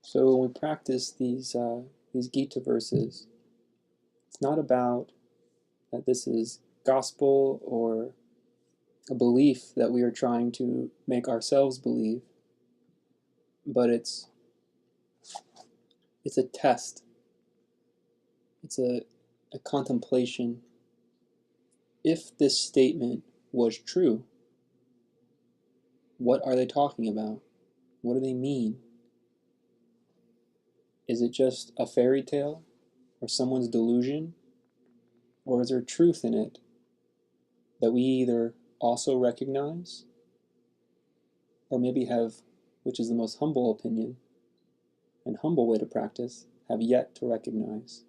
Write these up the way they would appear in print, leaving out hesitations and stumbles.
So when we practice these Gita verses, it's not about that this is gospel or a belief that we are trying to make ourselves believe, but it's a test. It's a contemplation. If this statement was true, what are they talking about? What do they mean? Is it just a fairy tale or someone's delusion? Or is there truth in it that we either also recognize or maybe have, which is the most humble opinion and humble way to practice, have yet to recognize?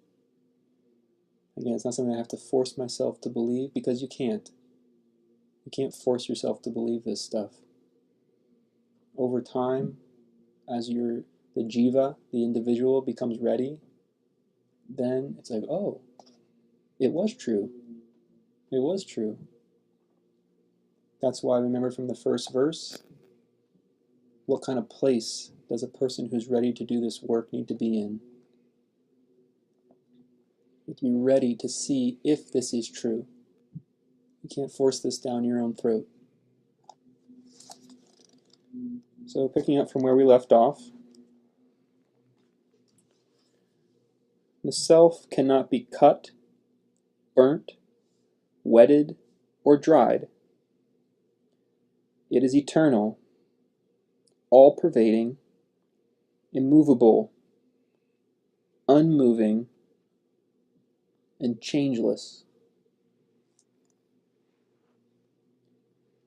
Again, it's not something I have to force myself to believe, because you can't. You can't force yourself to believe this stuff. Over time, as the jiva, the individual, becomes ready, then it's like, oh, it was true. It was true. That's why, remember from the first verse, what kind of place does a person who's ready to do this work need to be in? You have to be ready to see if this is true. You can't force this down your own throat. So picking up from where we left off, the self cannot be cut, burnt, wetted, or dried. It is eternal, all-pervading, immovable, unmoving, and changeless.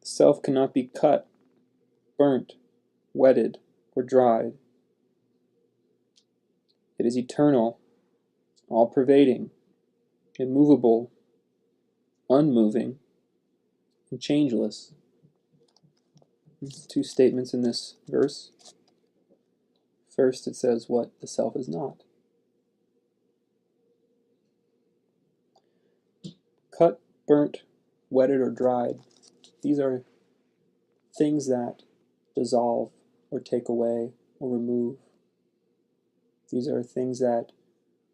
The self cannot be cut, burnt, wetted, or dried. It is eternal, all-pervading, immovable, unmoving, and changeless. There's two statements in this verse. First, it says what the self is not. Cut, burnt, wetted, or dried. These are things that dissolve or take away or remove. These are things that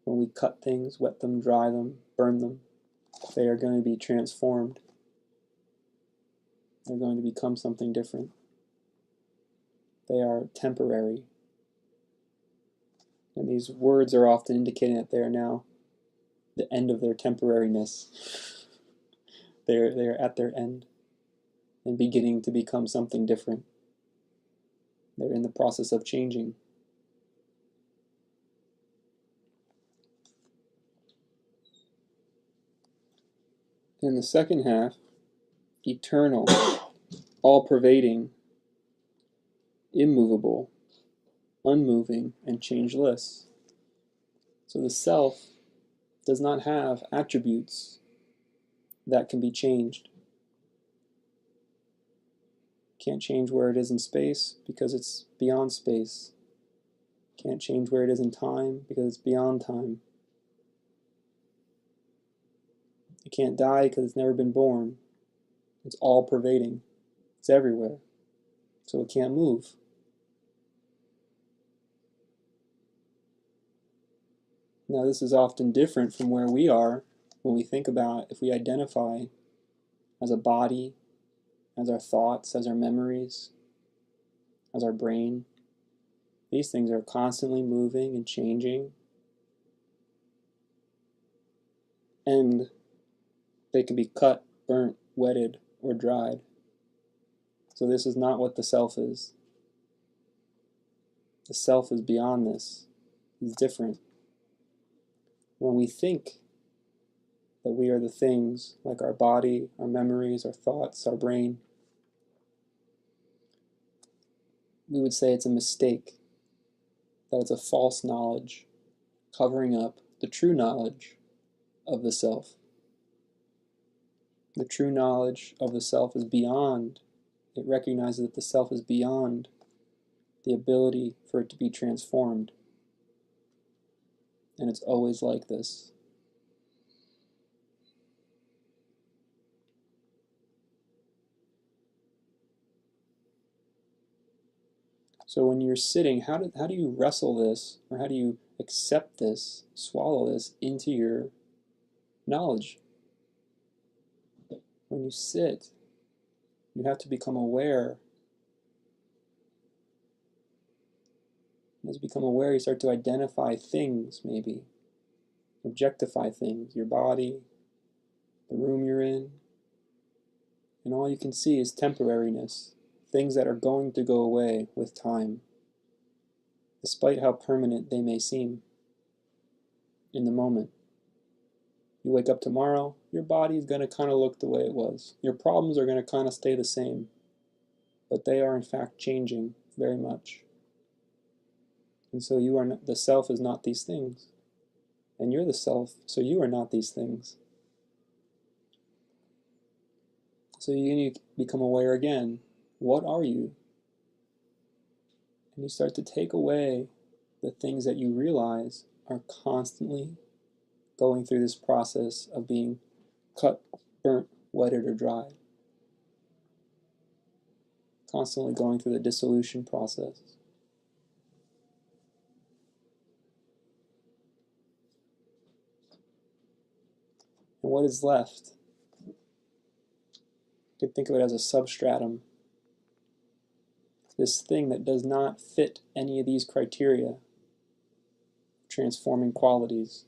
when we cut things, wet them, dry them, burn them, they are going to be transformed. They're going to become something different. They are temporary. And these words are often indicating that they are now the end of their temporariness. They're at their end and beginning to become something different. They're in the process of changing. In the second half, eternal, all-pervading, immovable, unmoving, and changeless. So the self does not have attributes that can be changed. Can't change where it is in space because it's beyond space. Can't change where it is in time because it's beyond time. It can't die because it's never been born. It's all-pervading. It's everywhere. So it can't move. Now, this is often different from where we are when we think about if we identify as a body, as our thoughts, as our memories, as our brain. These things are constantly moving and changing, and they can be cut, burnt, wetted, or dried. So this is not what the self is. The self is beyond this. It's different. When we think that we are the things, like our body, our memories, our thoughts, our brain, we would say it's a mistake, that it's a false knowledge covering up the true knowledge of the self. The true knowledge of the self is beyond. It recognizes that the self is beyond the ability for it to be transformed. And it's always like this. So when you're sitting, how do you wrestle this, or how do you accept this, swallow this into your knowledge? When you sit, you have to become aware. And as you become aware, you start to identify things, maybe. Objectify things, your body, the room you're in. And all you can see is temporariness, things that are going to go away with time, despite how permanent they may seem in the moment. You wake up tomorrow, your body's going to kind of look the way it was. Your problems are going to kind of stay the same, but they are in fact changing very much. And so you are not, the self is not these things. And you're the self, so you are not these things. So you become aware again. What are you? And you start to take away the things that you realize are constantly going through this process of being cut, burnt, wetted, or dried. Constantly going through the dissolution process. And what is left? You could think of it as a substratum. This thing that does not fit any of these criteria, transforming qualities.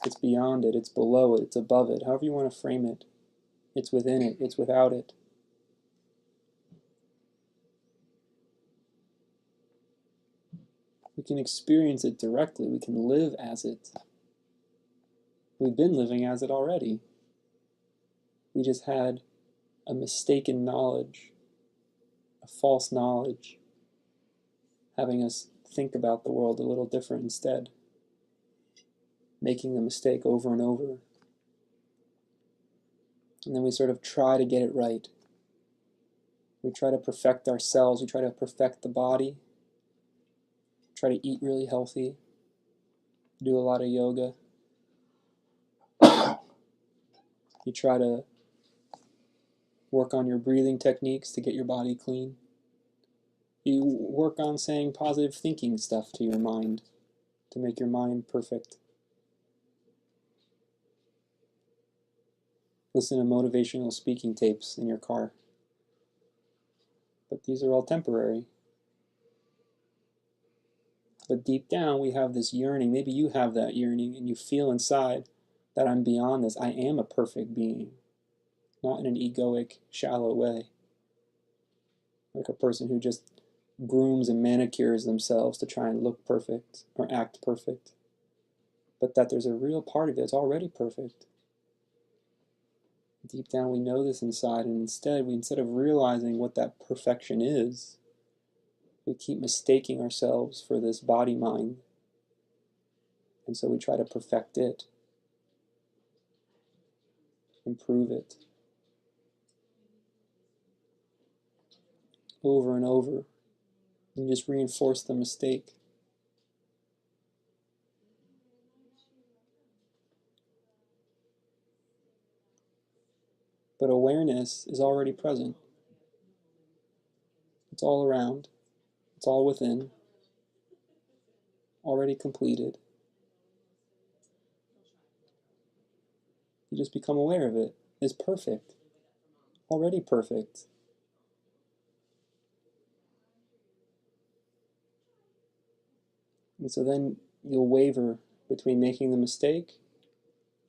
It's beyond it, it's below it, it's above it, however you want to frame it. It's within it, it's without it. We can experience it directly, we can live as it. We've been living as it already. We just had a mistaken knowledge, a false knowledge, having us think about the world a little different instead, making the mistake over and over. And then we sort of try to get it right. We try to perfect ourselves, we try to perfect the body, try to eat really healthy, do a lot of yoga. You try to work on your breathing techniques to get your body clean. You work on saying positive thinking stuff to your mind to make your mind perfect. Listen to motivational speaking tapes in your car. But these are all temporary. But deep down, we have this yearning. Maybe you have that yearning and you feel inside that I'm beyond this. I am a perfect being. Not in an egoic, shallow way. Like a person who just grooms and manicures themselves to try and look perfect or act perfect. But that there's a real part of it that's already perfect. Deep down we know this inside, and instead of realizing what that perfection is, we keep mistaking ourselves for this body-mind. And so we try to perfect it, improve it, over and over, and just reinforce the mistake. But awareness is already present. It's all around. It's all within. Already completed. You just become aware of it. It's perfect. Already perfect. And so then you'll waver between making the mistake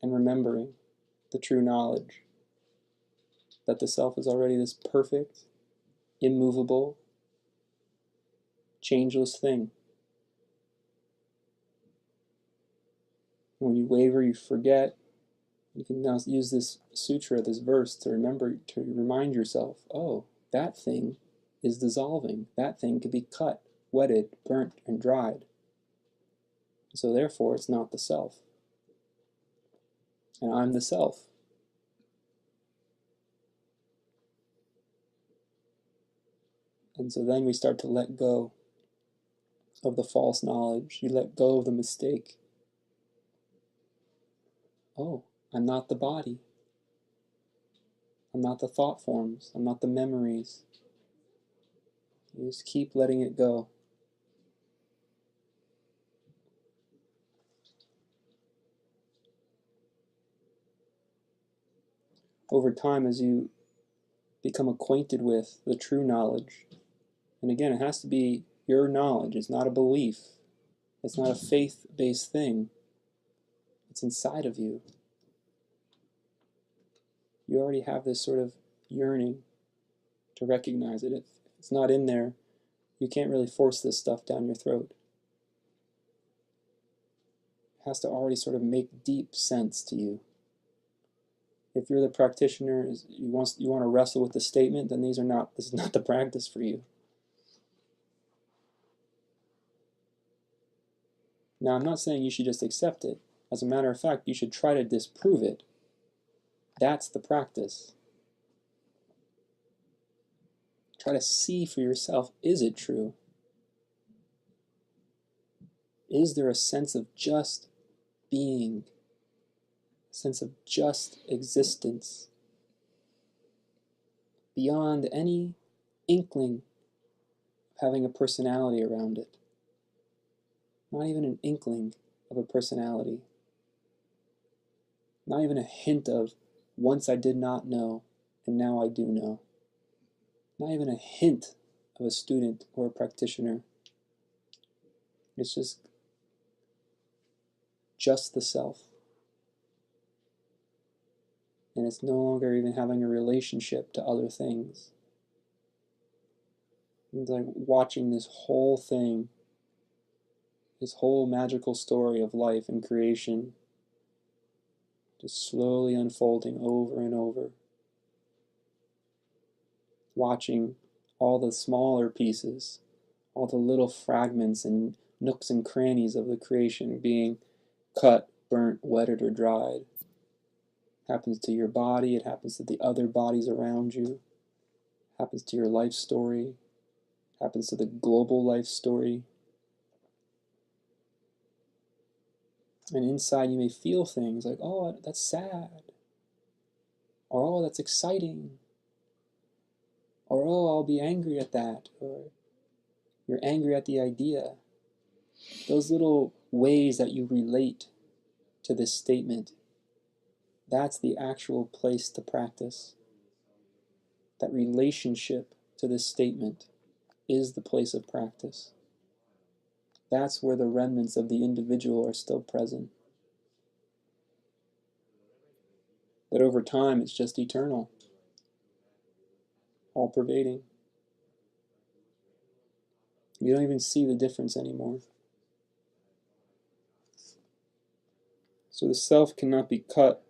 and remembering the true knowledge that the self is already this perfect, immovable, changeless thing. When you waver, you forget. You can now use this sutra, this verse, to remind yourself, oh, that thing is dissolving. That thing could be cut, wetted, burnt, and dried. So therefore, it's not the self. And I'm the self. And so then we start to let go of the false knowledge. You let go of the mistake. Oh, I'm not the body. I'm not the thought forms. I'm not the memories. You just keep letting it go. Over time, as you become acquainted with the true knowledge, and again, it has to be your knowledge. It's not a belief. It's not a faith-based thing. It's inside of you. You already have this sort of yearning to recognize it. If it's not in there, you can't really force this stuff down your throat. It has to already sort of make deep sense to you. If you're the practitioner, you want to wrestle with the statement, then this is not the practice for you. Now, I'm not saying you should just accept it. As a matter of fact, you should try to disprove it. That's the practice. Try to see for yourself, is it true? Is there a sense of just being, a sense of just existence, beyond any inkling of having a personality around it? Not even an inkling of a personality. Not even a hint of, once I did not know, and now I do know. Not even a hint of a student or a practitioner. It's just the self. And it's no longer even having a relationship to other things. It's like watching this whole thing, this whole magical story of life and creation, just slowly unfolding over and over. Watching all the smaller pieces, all the little fragments and nooks and crannies of the creation being cut, burnt, wetted, or dried. It happens to your body, it happens to the other bodies around you, it happens to your life story, it happens to the global life story. And inside you may feel things like, oh, that's sad, or oh, that's exciting, or oh, I'll be angry at that, or you're angry at the idea. Those little ways that you relate to this statement, that's the actual place to practice. That relationship to this statement is the place of practice. That's where the remnants of the individual are still present. That over time it's just eternal, all-pervading. You don't even see the difference anymore. So the self cannot be cut,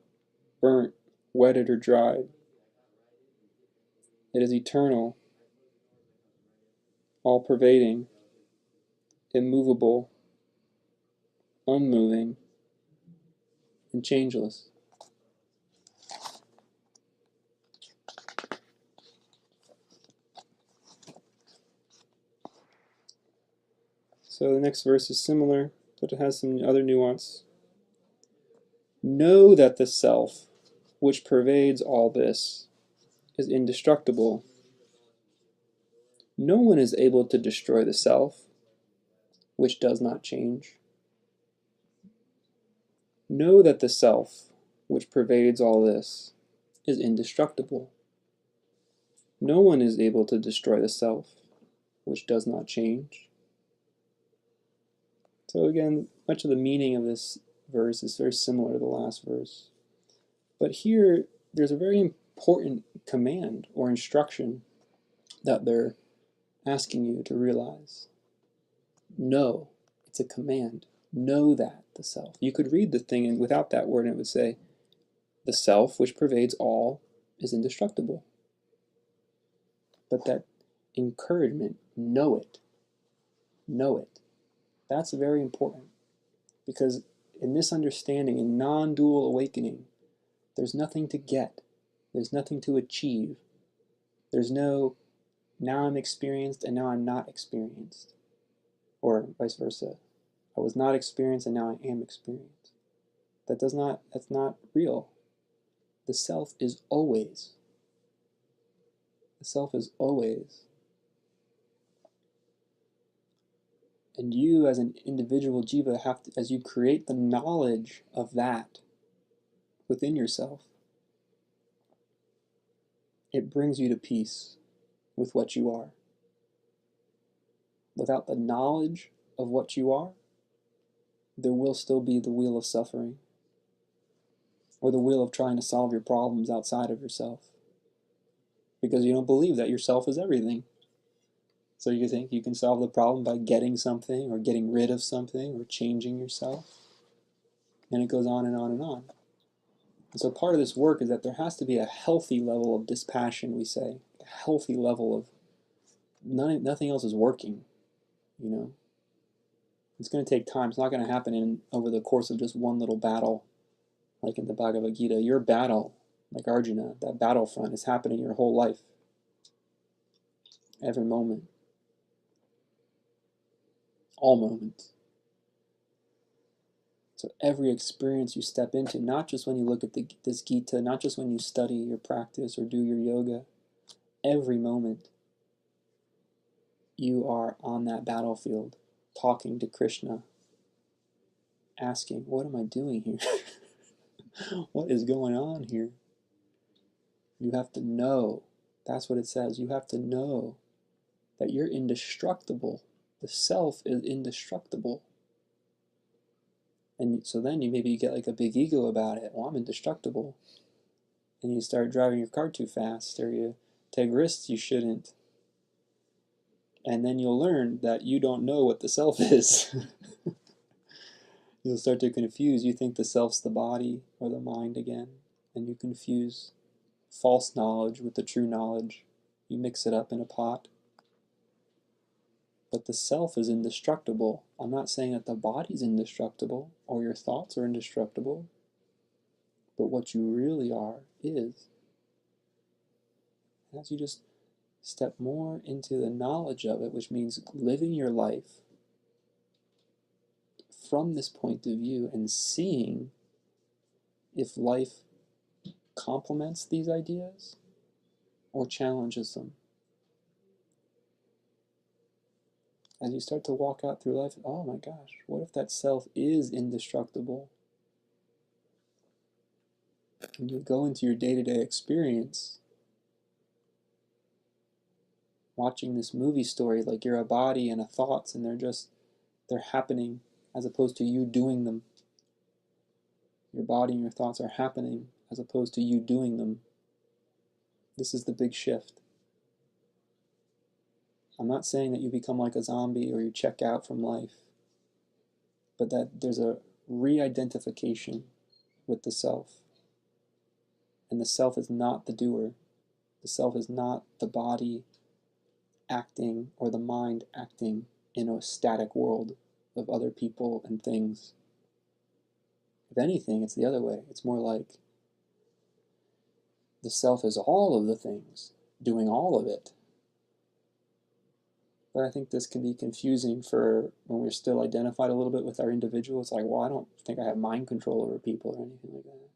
burnt, wetted, or dried. It is eternal, all-pervading, immovable, unmoving, and changeless. So the next verse is similar, but it has some other nuance. Know that the self, which pervades all this, is indestructible. No one is able to destroy the self, which does not change. Know that the self, which pervades all this, is indestructible. No one is able to destroy the self, which does not change. So again, much of the meaning of this verse is very similar to the last verse. But here, there's a very important command or instruction that they're asking you to realize. Know. It's a command. Know that the self. You could read the thing and without that word and it would say, the self which pervades all is indestructible. But that encouragement, know it. Know it. That's very important. Because in this understanding, in non-dual awakening, there's nothing to get. There's nothing to achieve. There's no, now I'm experienced and now I'm not experienced. Or vice versa. I was not experienced and now I am experienced. That's not real. The self is always. self is always. And you as an individual jiva have to, as you create the knowledge of that within yourself, it brings you to peace with what you are. Without the knowledge of what you are, there will still be the wheel of suffering, or the wheel of trying to solve your problems outside of yourself, because you don't believe that yourself is everything. So you think you can solve the problem by getting something, or getting rid of something, or changing yourself, and it goes on and on and on. And so part of this work is that there has to be a healthy level of dispassion, we say, a healthy level of nothing else is working, you know. It's going to take time. It's not going to happen over the course of just one little battle, like in the Bhagavad Gita. Your battle, like Arjuna, that battlefront is happening your whole life, every moment, all moments. So every experience you step into, not just when you look at this Gita, not just when you study your practice or do your yoga, every moment you are on that battlefield, talking to Krishna, asking, what am I doing here? What is going on here? You have to know. That's what it says. You have to know that you're indestructible. The self is indestructible. And so then you get like a big ego about it. Well, I'm indestructible. And you start driving your car too fast, or you take risks you shouldn't. And then you'll learn that you don't know what the self is. You'll start to confuse. You think the self's the body or the mind again. And you confuse false knowledge with the true knowledge. You mix it up in a pot. But the self is indestructible. I'm not saying that the body's indestructible or your thoughts are indestructible, but what you really are is. As you just step more into the knowledge of it, which means living your life from this point of view and seeing if life complements these ideas or challenges them. As you start to walk out through life, oh my gosh, what if that self is indestructible? And you go into your day-to-day experience watching this movie story like you're a body and a thoughts, and they're happening as opposed to you doing them. Your body and your thoughts are happening as opposed to you doing them. This is the big shift. I'm not saying that you become like a zombie or you check out from life, but that there's a re-identification with the self. And the self is not the doer. The self is not the body acting or the mind acting in a static world of other people and things. If anything, it's the other way. It's more like the self is all of the things, doing all of it. But I think this can be confusing for when we're still identified a little bit with our individual. It's like, well, I don't think I have mind control over people or anything like that.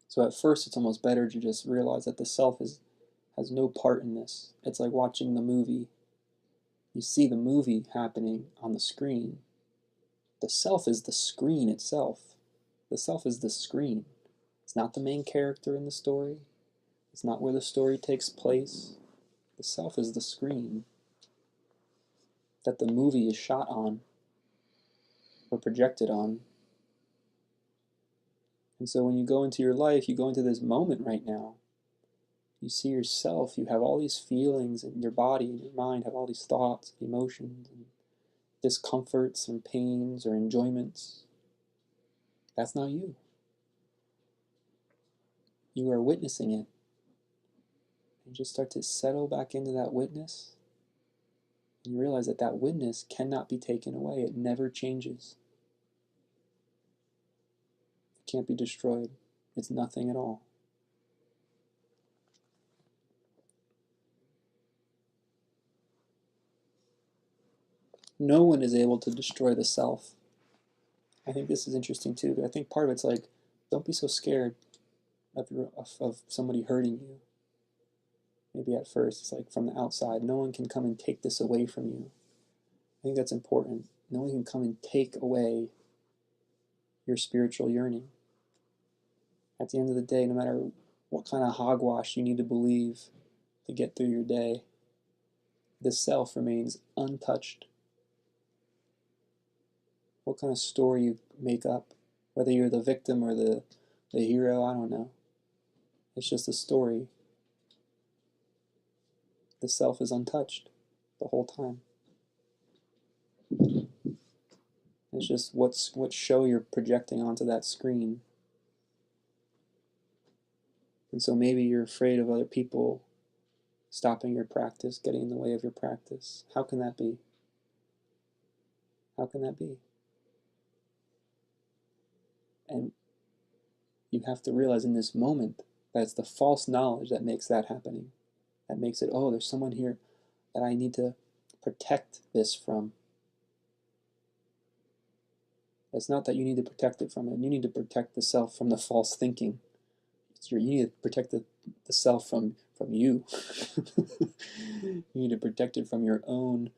So at first, it's almost better to just realize that the self has no part in this. It's like watching the movie. You see the movie happening on the screen. The self is the screen itself. The self is the screen. It's not the main character in the story. It's not where the story takes place. The self is the screen that the movie is shot on or projected on. And so when you go into your life, you go into this moment right now. You see yourself, you have all these feelings, and your body and your mind have all these thoughts, and emotions, and discomforts and pains or enjoyments. That's not you. You are witnessing it. You just start to settle back into that witness, and you realize that that witness cannot be taken away. It never changes. It can't be destroyed. It's nothing at all. No one is able to destroy the self. I think this is interesting too. I think part of it's like, don't be so scared. of somebody hurting you. Maybe at first it's like from the outside, no one can come and take this away from you. I think that's important. No one can come and take away your spiritual yearning. At the end of the day, no matter what kind of hogwash you need to believe to get through your day, the self remains untouched. What kind of story you make up, whether you're the victim or the hero, I don't know. It's just a story. The self is untouched the whole time. It's just what show you're projecting onto that screen. And so maybe you're afraid of other people stopping your practice, getting in the way of your practice. How can that be? How can that be? And you have to realize in this moment that it's the false knowledge that makes that happening. That makes it, oh, there's someone here that I need to protect this from. It's not that you need to protect it from it. You need to protect the self from the false thinking. You need to protect the self from you. You need to protect it from your own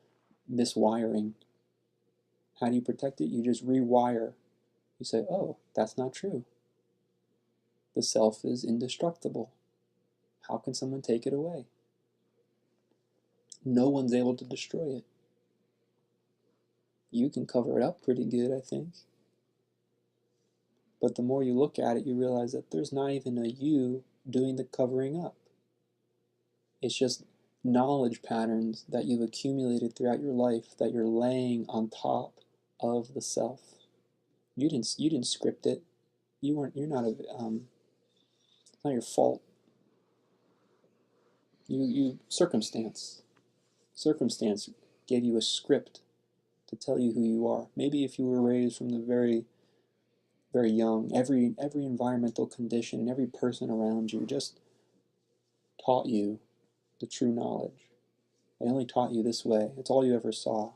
miswiring. How do you protect it? You just rewire. You say, oh, that's not true. The self is indestructible. How can someone take it away? No one's able to destroy it. You can cover it up pretty good, I think. But the more you look at it, you realize that there's not even a you doing the covering up. It's just knowledge patterns that you've accumulated throughout your life that you're laying on top of the self. You didn't script it. You're not it's not your fault. Circumstance gave you a script to tell you who you are. Maybe if you were raised from the very, very young, every environmental condition and every person around you just taught you the true knowledge. They only taught you this way. It's all you ever saw.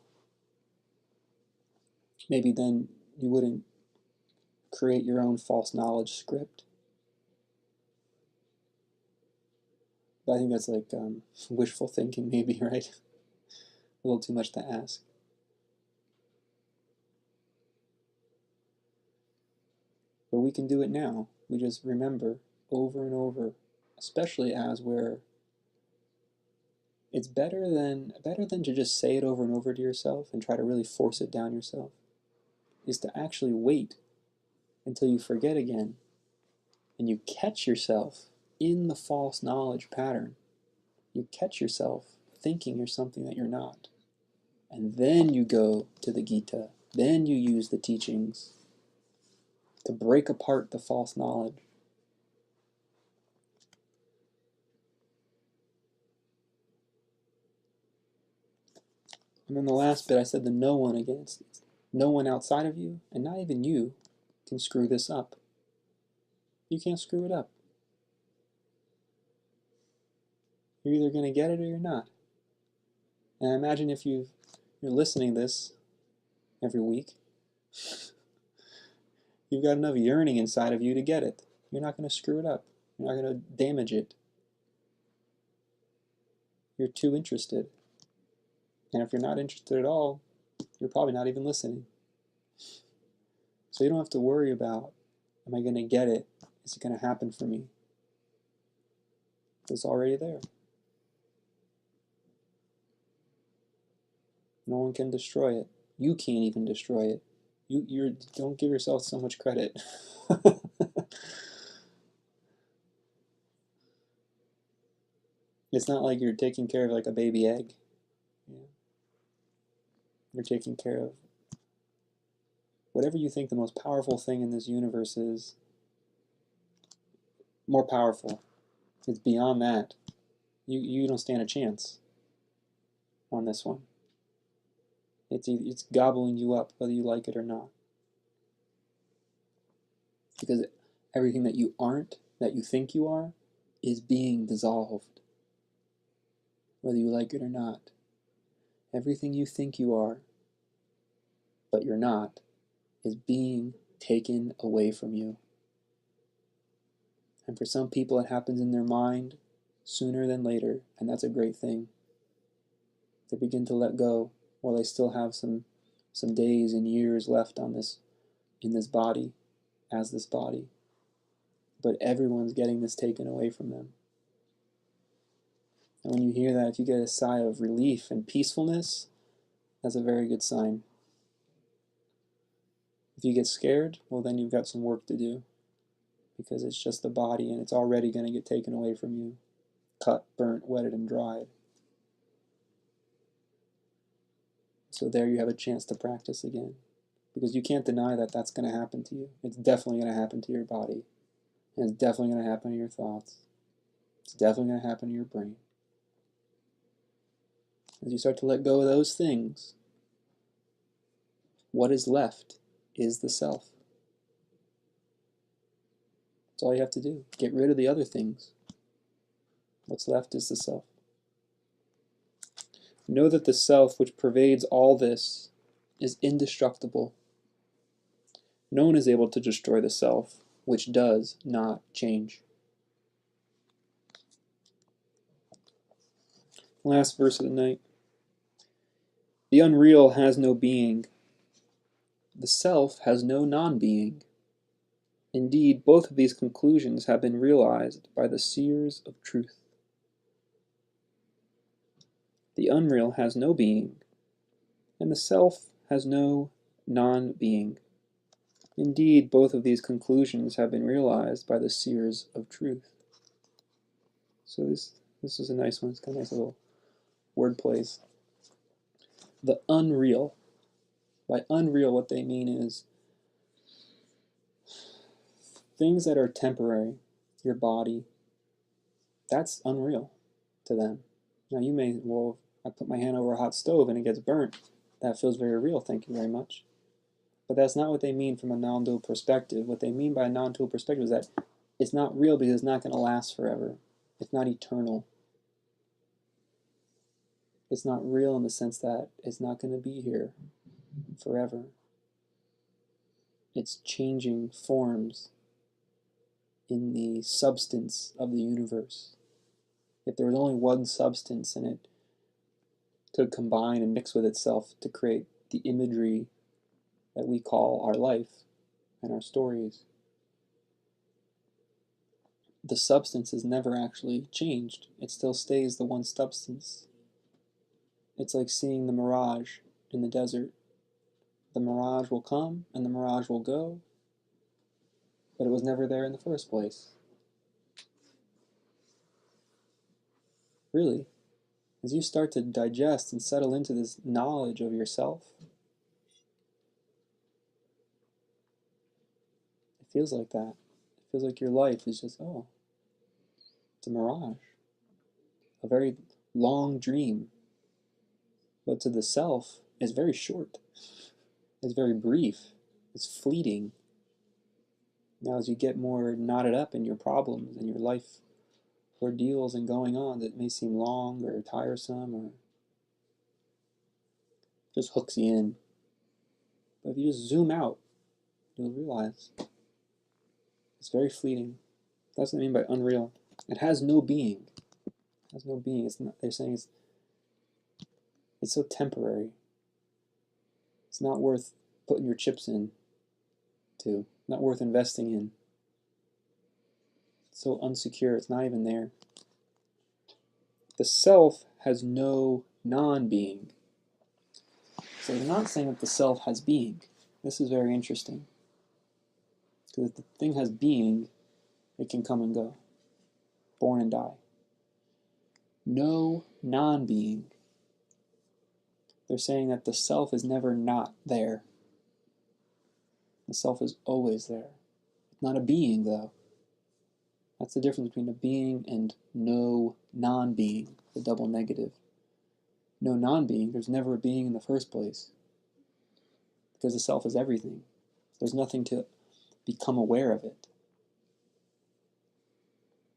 Maybe then you wouldn't create your own false knowledge script. But I think that's like wishful thinking, maybe, right? A little too much to ask. But we can do it now. We just remember over and over, especially as it's better than to just say it over and over to yourself and try to really force it down yourself, is to actually wait until you forget again and you catch yourself in the false knowledge pattern. You catch yourself thinking you're something that you're not. And then you go to the Gita. Then you use the teachings to break apart the false knowledge. And then the last bit, I said the no one against. No one outside of you, and not even you, can screw this up. You can't screw it up. You're either going to get it or you're not. And I imagine if you're listening to this every week, you've got enough yearning inside of you to get it. You're not going to screw it up. You're not going to damage it. You're too interested. And if you're not interested at all, you're probably not even listening. So you don't have to worry about, am I going to get it? Is it going to happen for me? It's already there. No one can destroy it. You can't even destroy it. You don't give yourself so much credit. It's not like you're taking care of like a baby egg. Yeah. You're taking care of whatever you think the most powerful thing in this universe is. More powerful. It's beyond that. You don't stand a chance on this one. It's gobbling you up whether you like it or not. Because everything that you aren't, that you think you are, is being dissolved. Whether you like it or not. Everything you think you are, but you're not, is being taken away from you. And for some people it happens in their mind sooner than later, and that's a great thing. They begin to let go while they still have some days and years left on this, in this body, as this body. But everyone's getting this taken away from them. And when you hear that, if you get a sigh of relief and peacefulness, that's a very good sign. If you get scared, well, then you've got some work to do, because it's just the body and it's already going to get taken away from you, cut, burnt, wetted, and dried. So there you have a chance to practice again, because you can't deny that that's going to happen to you. It's definitely going to happen to your body, and it's definitely going to happen to your thoughts. It's definitely going to happen to your brain. As you start to let go of those things, what is left is the self. That's all you have to do. Get rid of the other things. What's left is the self. Know that the self which pervades all this is indestructible. No one is able to destroy the self which does not change. Last verse of the night. The unreal has no being. The self has no non-being. Indeed, both of these conclusions have been realized by the seers of truth. The unreal has no being, and the self has no non-being. Indeed, both of these conclusions have been realized by the seers of truth. So this is a nice one. It's kind of nice little word plays. The unreal. By unreal, what they mean is things that are temporary. Your body, that's unreal to them. Now you may, well, I put my hand over a hot stove and it gets burnt. That feels very real, thank you very much. But that's not what they mean from a non-dual perspective. What they mean by a non-dual perspective is that it's not real because it's not going to last forever. It's not eternal. It's not real in the sense that it's not going to be here forever. It's changing forms in the substance of the universe. If there was only one substance and it could combine and mix with itself to create the imagery that we call our life and our stories, the substance is never actually changed. It still stays the one substance. It's like seeing the mirage in the desert. The mirage will come and the mirage will go, but it was never there in the first place. Really, as you start to digest and settle into this knowledge of yourself, it feels like that. It feels like your life is just, oh, it's a mirage, a very long dream. But to the self, it's very short. It's very brief. It's fleeting. Now, as you get more knotted up in your problems and your life ordeals and going on that may seem long or tiresome or just hooks you in, but if you just zoom out, you'll realize it's very fleeting. That's what I mean by unreal. It has no being. It has no being. It's not, they're saying it's so temporary. It's not worth putting your chips in to. Not worth investing in. It's so unsecure. It's not even there. The self has no non-being. So they're not saying that the self has being. This is very interesting. Because if the thing has being, it can come and go. Born and die. No non-being. They're saying that the self is never not there. The self is always there. It's not a being, though. That's the difference between a being and no non-being, the double negative. No non-being, there's never a being in the first place. Because the self is everything. There's nothing to become aware of it.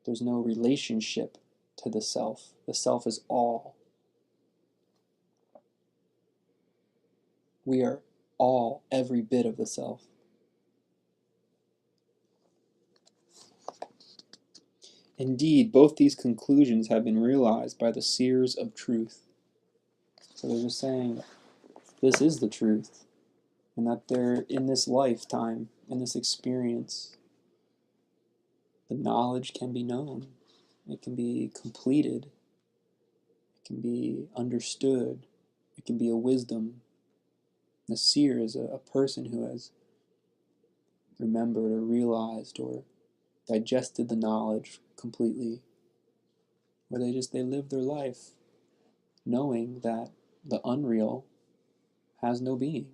There's no relationship to the self. The self is all. We are all, every bit of the self. Indeed, both these conclusions have been realized by the seers of truth. So they're just saying, this is the truth, and that they're in this lifetime, in this experience, the knowledge can be known, it can be completed, it can be understood, it can be a wisdom. The seer is a person who has remembered or realized or digested the knowledge completely, where they live their life knowing that the unreal has no being.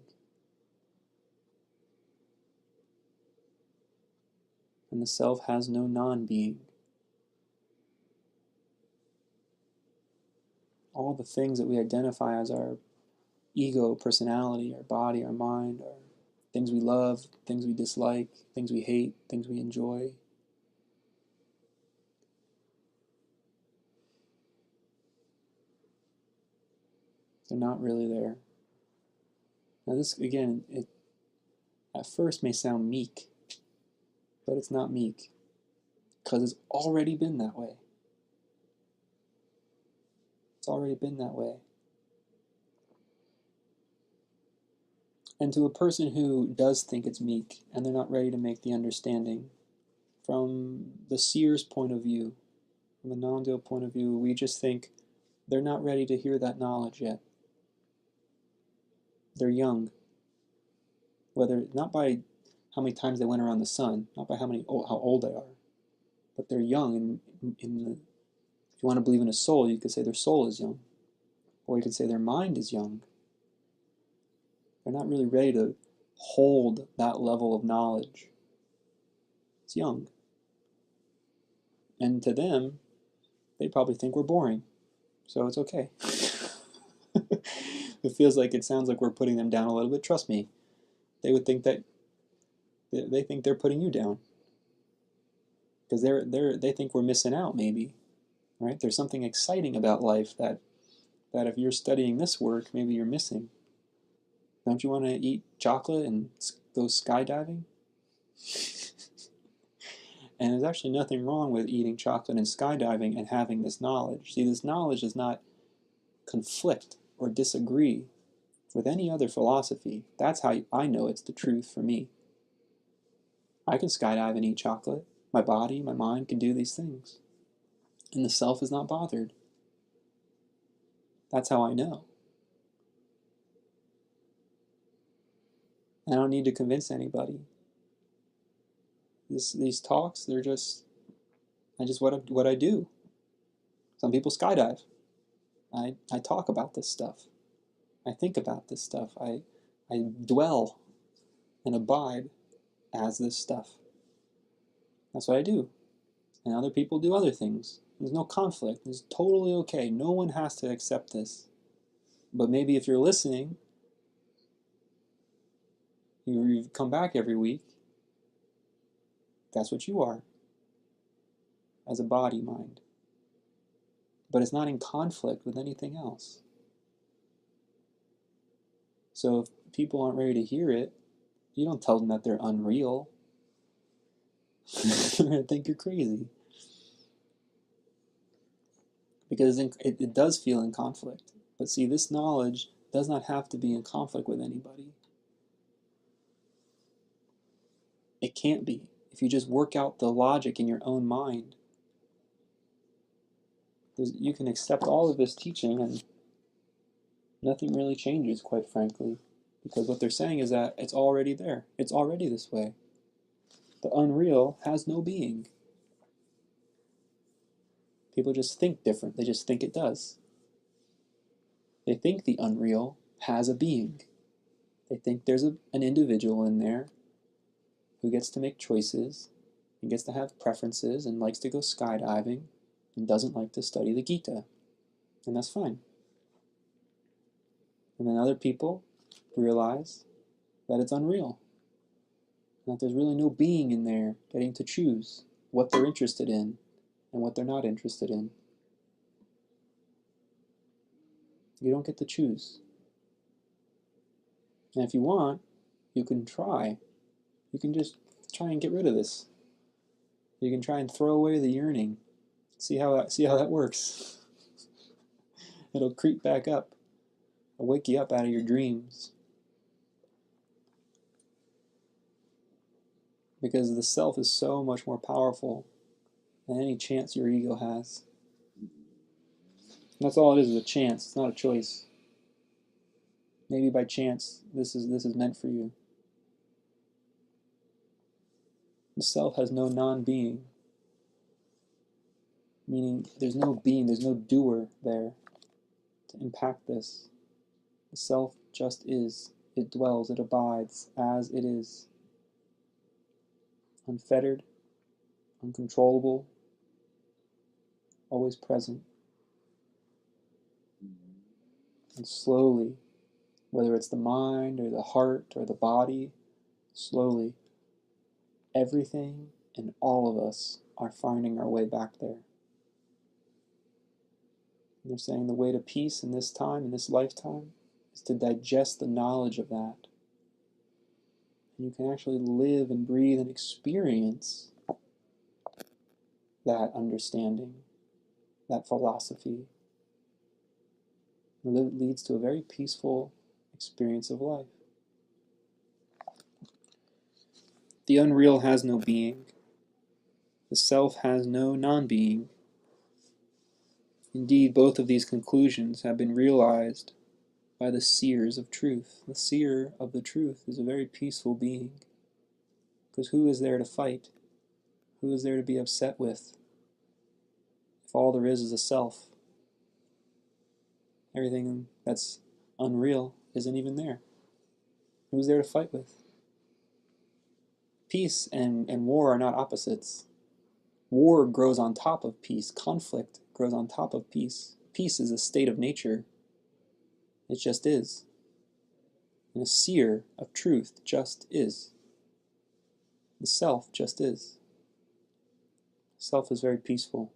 And the self has no non-being. All the things that we identify as our ego, personality, our body, our mind, our things we love, things we dislike, things we hate, things we enjoy, they're not really there. Now this, again, it at first may sound meek, but it's not meek, because it's already been that way. It's already been that way. And to a person who does think it's meek, and they're not ready to make the understanding, from the seer's point of view, from the non-dual point of view, we just think they're not ready to hear that knowledge yet. They're young. Whether, not by how many times they went around the sun, not by how old they are, but they're young. If you want to believe in a soul, you could say their soul is young, or you could say their mind is young. They're not really ready to hold that level of knowledge. It's young. And to them, they probably think we're boring. So it's okay. It sounds like we're putting them down a little bit. Trust me, they would think that they think they're putting you down, because they think we're missing out, maybe, right? There's something exciting about life that if you're studying this work, maybe you're missing. Don't you want to eat chocolate and go skydiving? And there's actually nothing wrong with eating chocolate and skydiving and having this knowledge. See, this knowledge does not conflict or disagree with any other philosophy. That's how I know it's the truth for me. I can skydive and eat chocolate. My body, my mind can do these things. And the self is not bothered. That's how I know. I don't need to convince anybody. These talks, they're just what I do. Some people skydive. I talk about this stuff. I think about this stuff. I dwell and abide as this stuff. That's what I do. And other people do other things. There's no conflict. It's totally okay. No one has to accept this. But maybe if you're listening, you've come back every week, that's what you are, as a body, mind. But it's not in conflict with anything else. So if people aren't ready to hear it, you don't tell them that they're unreal. They're going to think you're crazy. Because it does feel in conflict. But see, this knowledge does not have to be in conflict with anybody. It can't be. If you just work out the logic in your own mind, you can accept all of this teaching and nothing really changes, quite frankly. Because what they're saying is that it's already there. It's already this way. The unreal has no being. People just think different. They just think it does. They think the unreal has a being. They think there's an individual in there who gets to make choices and gets to have preferences and likes to go skydiving and doesn't like to study the Gita. And that's fine. And then other people realize that it's unreal. That there's really no being in there getting to choose what they're interested in and what they're not interested in. You don't get to choose. And if you want, you can try. You can just try and get rid of this. You can try and throw away the yearning. See how that works. It'll creep back up. It'll wake you up out of your dreams. Because the self is so much more powerful than any chance your ego has. And that's all it is a chance. It's not a choice. Maybe by chance this is meant for you. The self has no non-being. Meaning there's no being, there's no doer there to impact this. The self just is. It dwells, it abides as it is. Unfettered, uncontrollable, always present. And slowly, whether it's the mind or the heart or the body, slowly, everything and all of us are finding our way back there. And they're saying the way to peace in this time, in this lifetime, is to digest the knowledge of that. And you can actually live and breathe and experience that understanding, that philosophy. And it leads to a very peaceful experience of life. The unreal has no being. The self has no non-being. Indeed, both of these conclusions have been realized by the seers of truth. The seer of the truth is a very peaceful being. Because who is there to fight? Who is there to be upset with? If all there is a self, everything that's unreal isn't even there. Who's there to fight with? Peace and war are not opposites. War grows on top of peace. Conflict grows on top of peace. Peace is a state of nature. It just is. And a seer of truth just is. The self just is. Self is very peaceful.